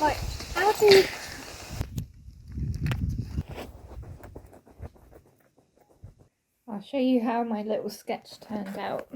Like, how do you... I'll show you how my little sketch turned out.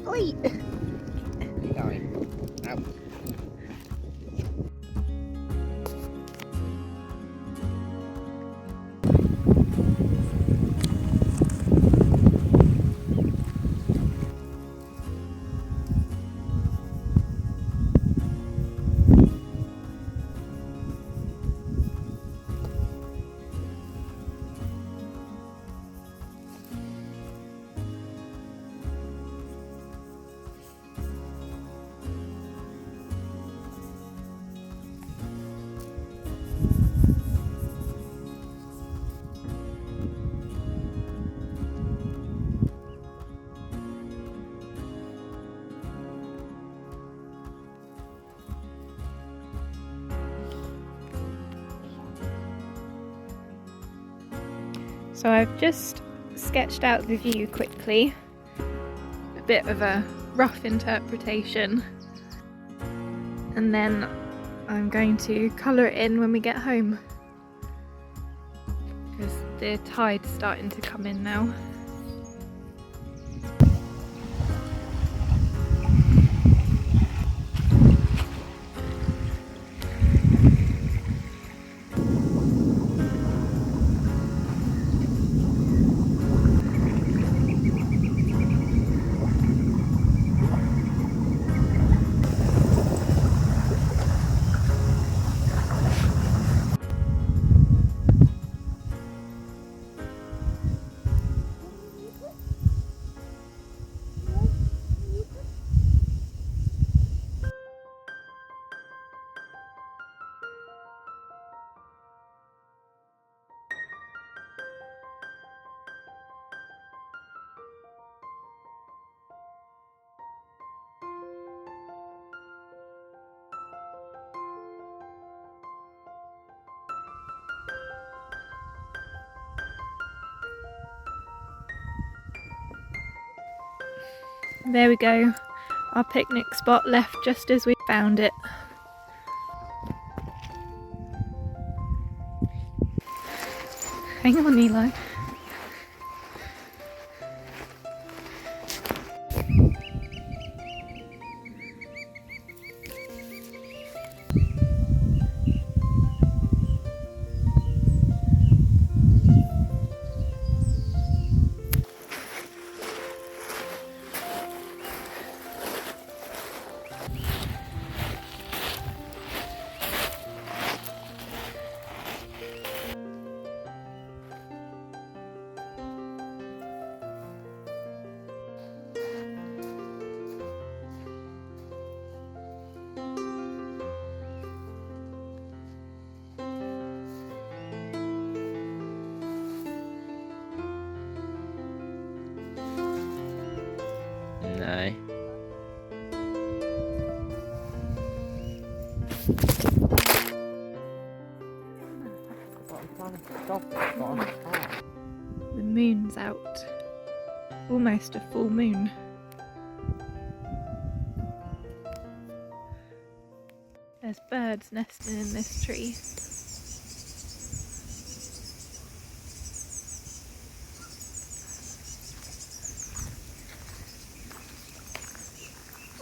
Oi! Keep going. Out. So I've just sketched out the view quickly, a bit of a rough interpretation, and then I'm going to colour it in when we get home because the tide's starting to come in now. There we go, our picnic spot left just as we found it. Hang on, Eli. The moon's out. Almost a full moon. There's birds nesting in this tree.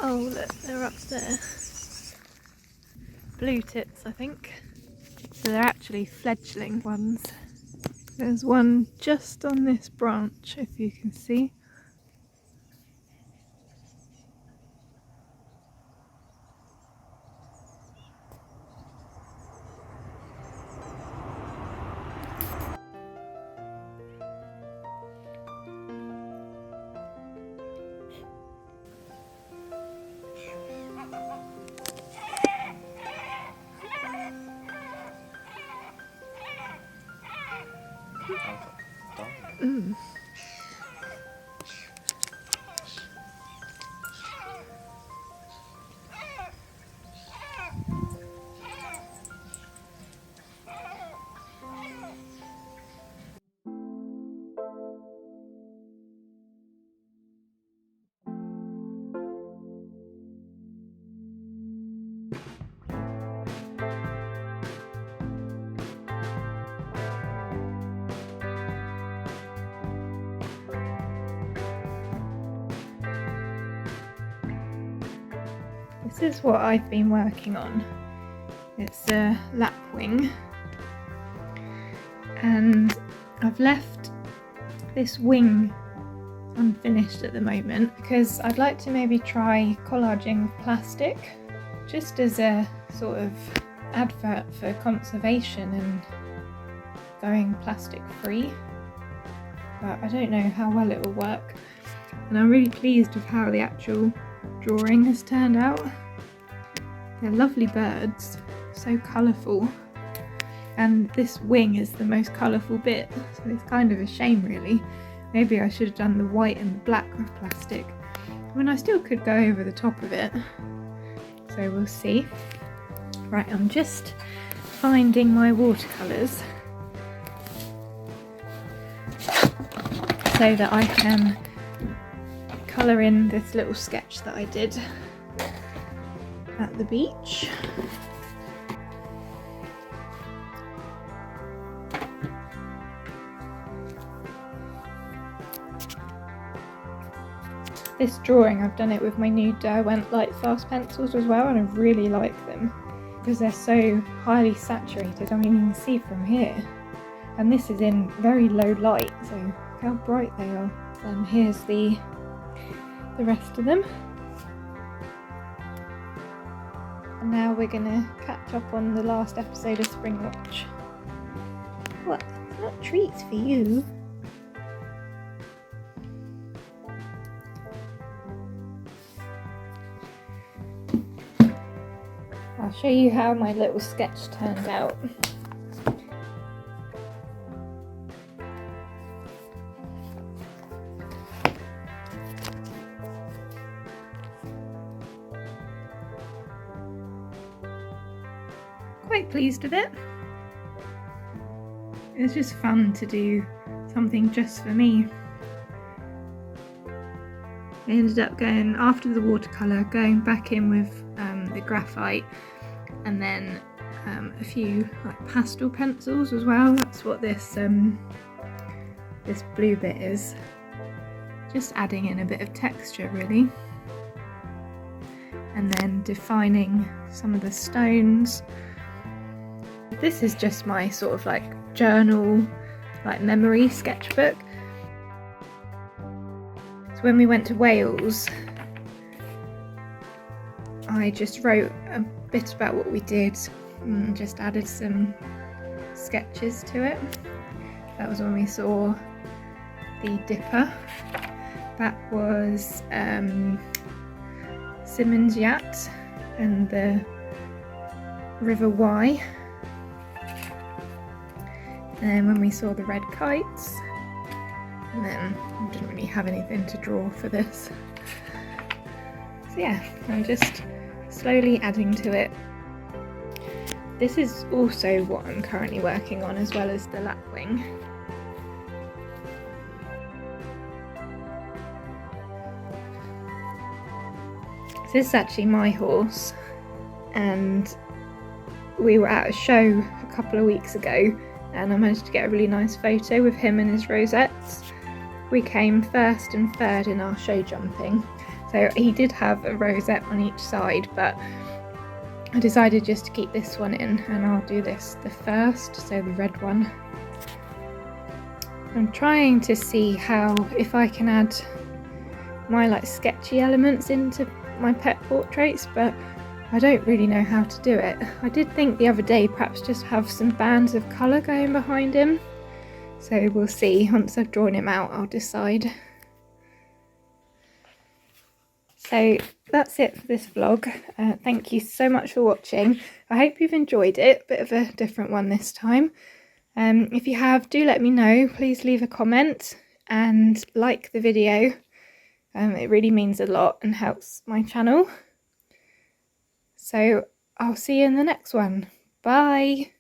Oh look, they're up there. Blue tits, I think. So they're actually fledgling ones. There's one just on this branch, if you can see. This is what I've been working on. It's a lapwing, and I've left this wing unfinished at the moment because I'd like to maybe try collaging with plastic, just as a sort of advert for conservation and going plastic free. But I don't know how well it will work, and I'm really pleased with how the actual drawing has turned out. They're lovely birds, so colourful, and this wing is the most colourful bit, so it's kind of a shame really. Maybe I should have done the white and the black with plastic. I mean, I still could go over the top of it, so we'll see. Right, I'm just finding my watercolours so that I can colour in this little sketch that I did at the beach. This drawing, I've done it with my new Derwent Light Fast pencils as well, and I really like them because they're so highly saturated. I mean, you can see from here, and this is in very low light, so look how bright they are. And here's the rest of them. And now we're gonna catch up on the last episode of Springwatch. What? It's not treats for you. I'll show you how my little sketch turned out. Quite pleased with it. It was just fun to do something just for me. I ended up going, after the watercolour, going back in with the graphite, and then a few like pastel pencils as well. That's what this this blue bit is. Just adding in a bit of texture really. And then defining some of the stones. This is just my sort of like journal, like memory sketchbook. So when we went to Wales, I just wrote a bit about what we did and just added some sketches to it. That was when we saw the Dipper. That was Simmons Yacht and the River Wye. And then when we saw the red kites, and then I didn't really have anything to draw for this. So yeah, I'm just slowly adding to it. This is also what I'm currently working on, as well as the lapwing. This is actually my horse, and we were at a show a couple of weeks ago and I managed to get a really nice photo with him and his rosettes. We came first and third in our show jumping, so he did have a rosette on each side, but I decided just to keep this one in, and I'll do this the first, so the red one. I'm trying to see if I can add my like sketchy elements into my pet portraits, but I don't really know how to do it. I did think the other day perhaps just have some bands of colour going behind him, so we'll see. Once I've drawn him out, I'll decide. So that's it for this vlog. Thank you so much for watching. I hope you've enjoyed it. Bit of a different one this time. If you have, do let me know. Please leave a comment and like the video. It really means a lot and helps my channel. So I'll see you in the next one. Bye!